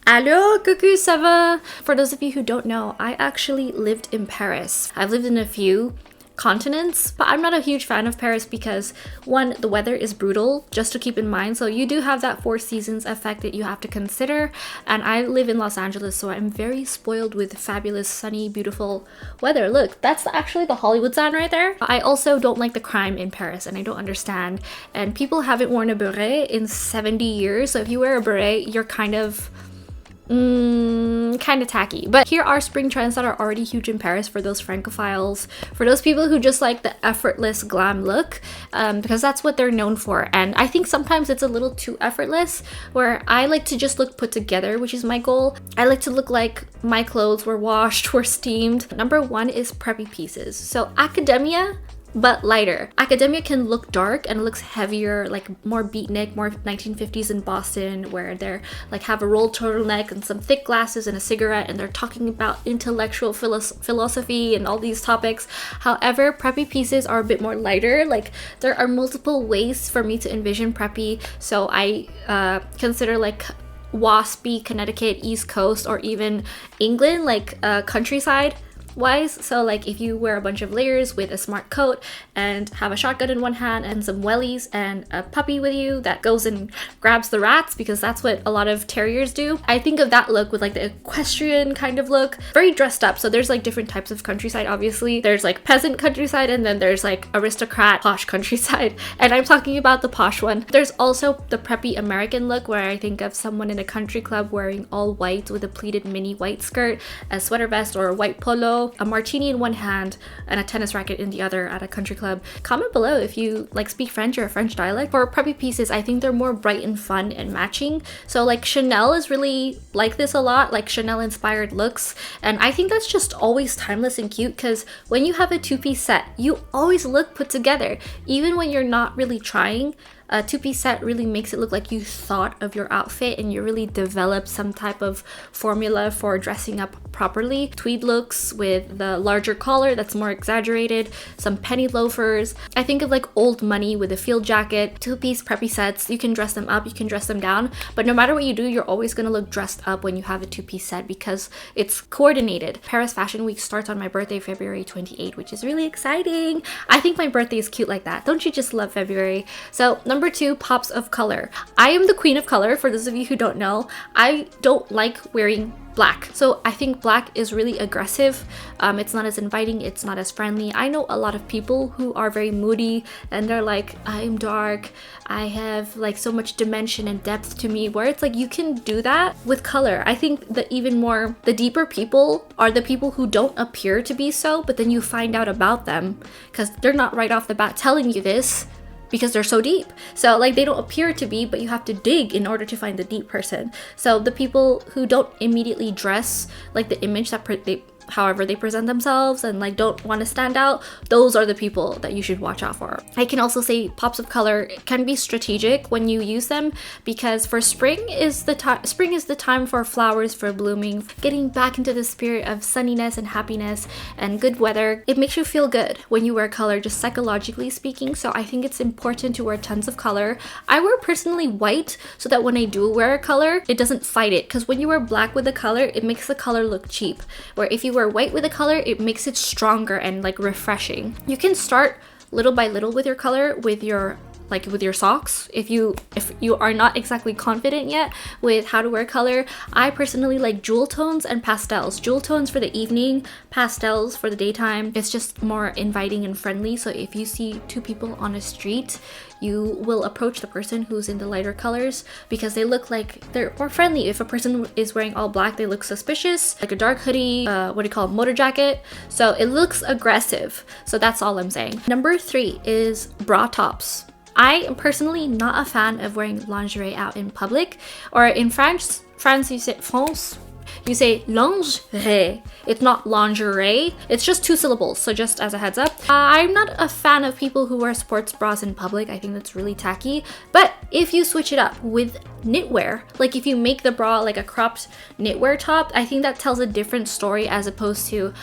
Allô, coucou, ça va? For those of you who don't know, I actually lived in Paris. I've lived in a few continents, but I'm not a huge fan of Paris because one, the weather is brutal, just to keep in mind. So you do have that four seasons effect that you have to consider. And I live in Los Angeles, so I'm very spoiled with fabulous, sunny, beautiful weather. Look, that's actually the Hollywood sign right there. I also don't like the crime in Paris, and I don't understand. And people haven't worn a beret in 70 years. So if you wear a beret, you're kind of tacky. But here are spring trends that are already huge in Paris for those francophiles, for those people who just like the effortless glam look, because that's what they're known for. And I think sometimes it's a little too effortless, where I like to just look put together, which is my goal. I like to look like my clothes were washed, were steamed. Number one is preppy pieces. So academia, but lighter. Academia can look dark and looks heavier, like more beatnik, more 1950s in Boston, where they're like have a rolled turtleneck and some thick glasses and a cigarette, and they're talking about intellectual philosophy and all these topics. However, preppy pieces are a bit more lighter. Like there are multiple ways for me to envision preppy, so I consider like waspy Connecticut, East Coast, or even England, like countryside wise. So like if you wear a bunch of layers with a smart coat and have a shotgun in one hand and some wellies and a puppy with you that goes and grabs the rats, because that's what a lot of terriers do. I think of that look with like the equestrian kind of look, very dressed up. So there's like different types of countryside. Obviously there's like peasant countryside, and then there's like aristocrat posh countryside, and I'm talking about the posh one. There's also the preppy American look, where I think of someone in a country club wearing all white with a pleated mini white skirt, a sweater vest or a white polo, a martini in one hand and a tennis racket in the other at a country club. Comment below if you like speak French or a French dialect. For preppy pieces, I think they're more bright and fun and matching. So like Chanel is really like this a lot, like Chanel inspired looks, and I think that's just always timeless and cute, because when you have a two-piece set, you always look put together, even when you're not really trying. A two-piece set really makes it look like you thought of your outfit and you really developed some type of formula for dressing up properly. Tweed looks with the larger collar that's more exaggerated, some penny loafers. I think of like old money with a field jacket. Two-piece preppy sets, you can dress them up, you can dress them down, but no matter what you do, you're always gonna look dressed up when you have a two-piece set because it's coordinated. Paris Fashion Week starts on my birthday, February 28, which is really exciting. I think my birthday is cute like that. Don't you just love February? So number two, pops of color. I am the queen of color, for those of you who don't know. I don't like wearing black. So I think black is really aggressive. It's not as inviting, it's not as friendly. I know a lot of people who are very moody and they're like, I'm dark, I have like so much dimension and depth to me, where it's like you can do that with color. I think that even more, the deeper people are the people who don't appear to be so, but then you find out about them because they're not right off the bat telling you this, because they're so deep. So like they don't appear to be, but you have to dig in order to find the deep person. So the people who don't immediately dress like the image that however they present themselves and like don't want to stand out, those are the people that you should watch out for. I can also say pops of color can be strategic when you use them, because for spring is the time for flowers for blooming, getting back into the spirit of sunniness and happiness and good weather. It makes you feel good when you wear color, just psychologically speaking. So I think it's important to wear tons of color. I wear personally white so that when I do wear a color, it doesn't fight it, because when you wear black with a color, it makes the color look cheap, where if you wear white with a color, it makes it stronger and like refreshing. You can start little by little with your color, with your socks. If you are not exactly confident yet with how to wear color, I personally like jewel tones and pastels. Jewel tones for the evening, pastels for the daytime. It's just more inviting and friendly. So if you see two people on a street, you will approach the person who's in the lighter colors because they look like they're more friendly. If a person is wearing all black, they look suspicious, like a dark hoodie, motor jacket. So it looks aggressive. So that's all I'm saying. Number three is bra tops. I am personally not a fan of wearing lingerie out in public, or in France you say lingerie. It's not lingerie. It's just two syllables. So just as a heads up, I'm not a fan of people who wear sports bras in public. I think that's really tacky. But if you switch it up with knitwear, like if you make the bra like a cropped knitwear top, I think that tells a different story as opposed to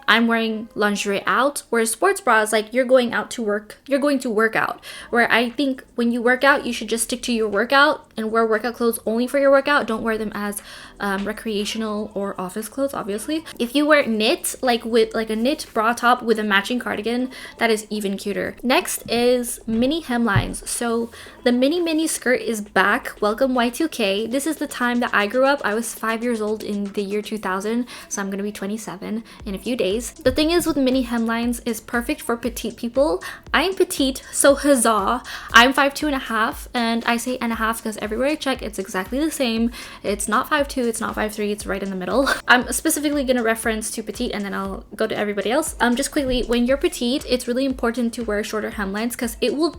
I'm wearing lingerie out, whereas sports bras, like you're going out to work, you're going to work out. Where I think when you work out, you should just stick to your workout and wear workout clothes only for your workout. Don't wear them as recreational or office clothes, obviously. If you wear knit, like with like a knit bra top with a matching cardigan, that is even cuter. Next is mini hemlines. So the mini skirt is back. Welcome Y2K. This is the time that I grew up. I was 5 years old in the year 2000, so I'm gonna be 27 in a few days. The thing is with mini hemlines is perfect for petite people. I'm petite, so huzzah. I'm 5'2.5", and I say and a half because everywhere I check it's exactly the same. It's not 5'2", it's not 5'3", it's right in the middle. I'm specifically gonna reference to petite and then I'll go to everybody else. Just quickly, when you're petite, it's really important to wear shorter hemlines because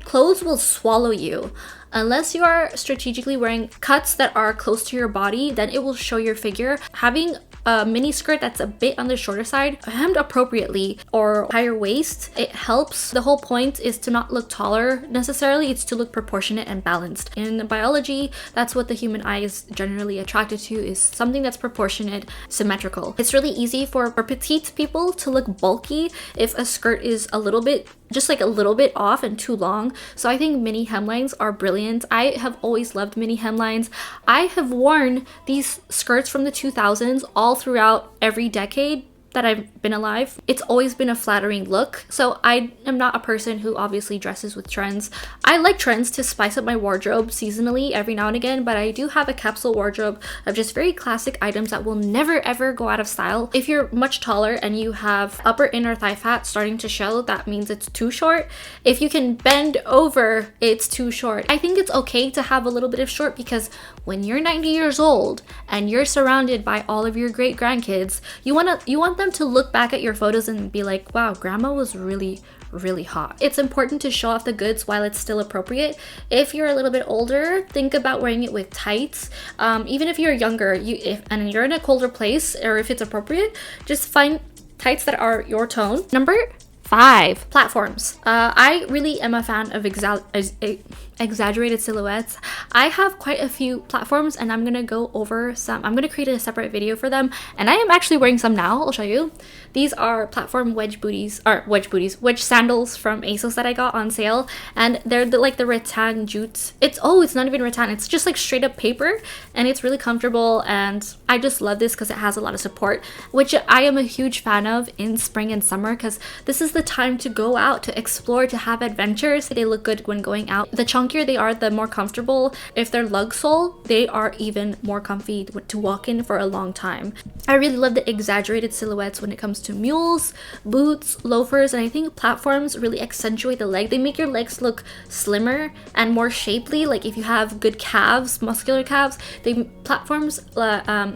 clothes will swallow you. Unless you are strategically wearing cuts that are close to your body, then it will show your figure. Having a mini skirt that's a bit on the shorter side, hemmed appropriately, or higher waist, it helps. The whole point is to not look taller necessarily, it's to look proportionate and balanced. In biology, that's what the human eye is generally attracted to, is something that's proportionate, symmetrical. It's really easy for petite people to look bulky if a skirt is a little bit, just like a little bit off and too long. So I think mini hemlines are brilliant. I have always loved mini hemlines. I have worn these skirts from the 2000s all throughout every decade that I've been alive. It's always been a flattering look. So I am not a person who obviously dresses with trends. I like trends to spice up my wardrobe seasonally every now and again, but I do have a capsule wardrobe of just very classic items that will never ever go out of style. If you're much taller and you have upper inner thigh fat starting to show, that means it's too short. If you can bend over, it's too short. I think it's okay to have a little bit of short because when you're 90 years old and you're surrounded by all of your great grandkids, you want them to look back at your photos and be like, wow, grandma was really hot. It's important to show off the goods while it's still appropriate. If you're a little bit older, think about wearing it with tights. Even if you're younger, and you're in a colder place, or if it's appropriate, just find tights that are your tone. Number 5, platforms. I really am a fan of exaggerated silhouettes. I have quite a few platforms and I'm gonna go over some. I'm gonna create a separate video for them, and I am actually wearing some now. I'll show you. These are platform wedge sandals from ASOS that I got on sale, and they're like the rattan jute. It's not even rattan, it's just like straight up paper, and it's really comfortable, and I just love this because it has a lot of support, which I am a huge fan of in spring and summer because this is the time to go out, to explore, to have adventures. They look good when going out. The chunkier they are, the more comfortable. If they're lug sole, they are even more comfy to walk in for a long time. I really love the exaggerated silhouettes when it comes to mules, boots, loafers, and I think platforms really accentuate the leg. They make your legs look slimmer and more shapely. Like if you have good calves, muscular calves, platforms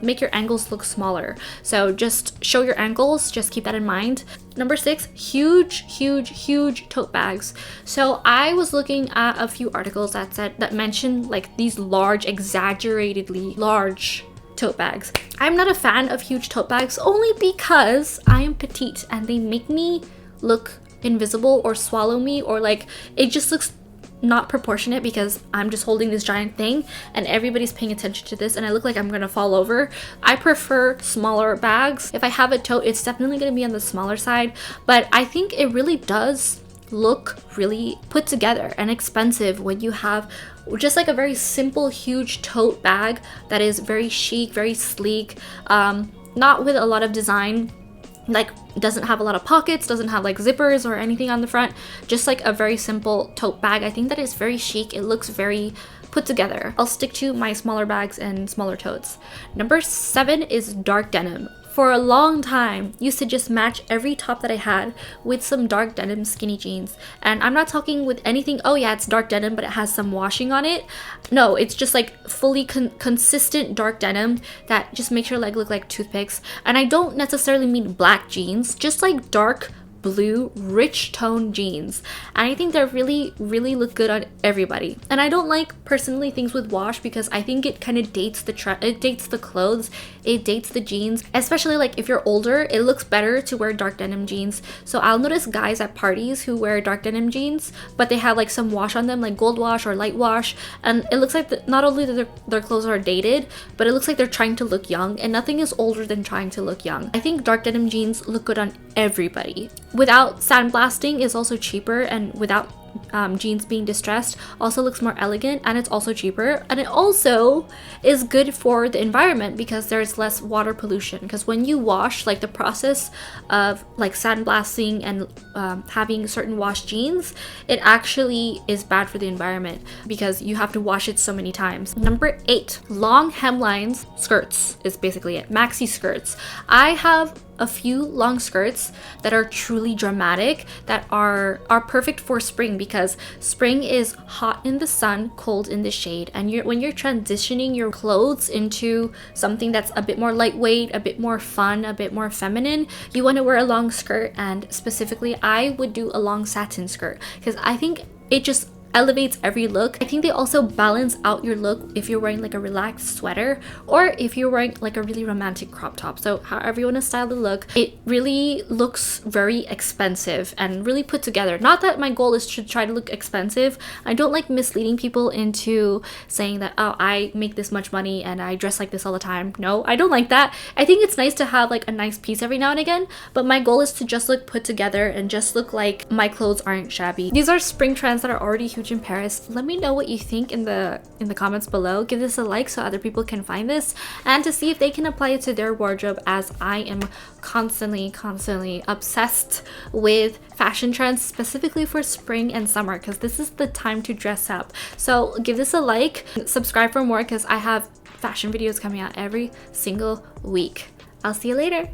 make your ankles look smaller. So just show your ankles, just keep that in mind. Number 6, huge tote bags. So I was looking at a few articles that mentioned like these large, exaggeratedly large tote bags. I'm not a fan of huge tote bags only because I am petite and they make me look invisible or swallow me, or like it just looks not proportionate because I'm just holding this giant thing and everybody's paying attention to this and I look like I'm gonna fall over. I prefer smaller bags. If I have a tote, it's definitely gonna be on the smaller side, but I think it really does look really put together and expensive when you have just like a very simple huge tote bag that is very chic, very sleek, not with a lot of design, like doesn't have a lot of pockets, doesn't have like zippers or anything on the front, just like a very simple tote bag. I think that is very chic. It looks very put together. I'll stick to my smaller bags and smaller totes. Number 7 is dark denim. For a long time, used to just match every top that I had with some dark denim skinny jeans. And I'm not talking with anything, oh yeah, it's dark denim, but it has some washing on it. No, it's just like fully consistent dark denim that just makes your leg look like toothpicks. And I don't necessarily mean black jeans, just like dark blue rich tone jeans, and I think they're really look good on everybody. And I don't like personally things with wash because I think it kind of dates the trend, it dates the clothes, it dates the jeans, especially like if you're older. It looks better to wear dark denim jeans. So I'll notice guys at parties who wear dark denim jeans but they have like some wash on them, like gold wash or light wash, and it looks like not only that their clothes are dated, but it looks like they're trying to look young, and nothing is older than trying to look young. I think dark denim jeans look good on everybody. Without sandblasting is also cheaper, and without jeans being distressed also looks more elegant, and it's also cheaper, and it also is good for the environment because there's less water pollution. Because when you wash, like the process of like sandblasting and having certain wash jeans, it actually is bad for the environment because you have to wash it so many times. Number 8, long hemlines skirts is basically it. Maxi skirts. I have a few long skirts that are truly dramatic, that are perfect for spring, because spring is hot in the sun, cold in the shade, and when you're transitioning your clothes into something that's a bit more lightweight, a bit more fun, a bit more feminine, you want to wear a long skirt. And specifically I would do a long satin skirt because I think it just elevates every look. I think they also balance out your look if you're wearing like a relaxed sweater or if you're wearing like a really romantic crop top. So however you want to style the look, it really looks very expensive and really put together. Not that my goal is to try to look expensive. I don't like misleading people into saying that, oh, I make this much money and I dress like this all the time. No, I don't like that. I think it's nice to have like a nice piece every now and again, but my goal is to just look put together and just look like my clothes aren't shabby. These are spring trends that are already huge in Paris. Let me know what you think in the comments below. Give this a like so other people can find this and to see if they can apply it to their wardrobe, as I am constantly obsessed with fashion trends, specifically for spring and summer, because this is the time to dress up. So give this a like, subscribe for more because I have fashion videos coming out every single week. I'll see you later.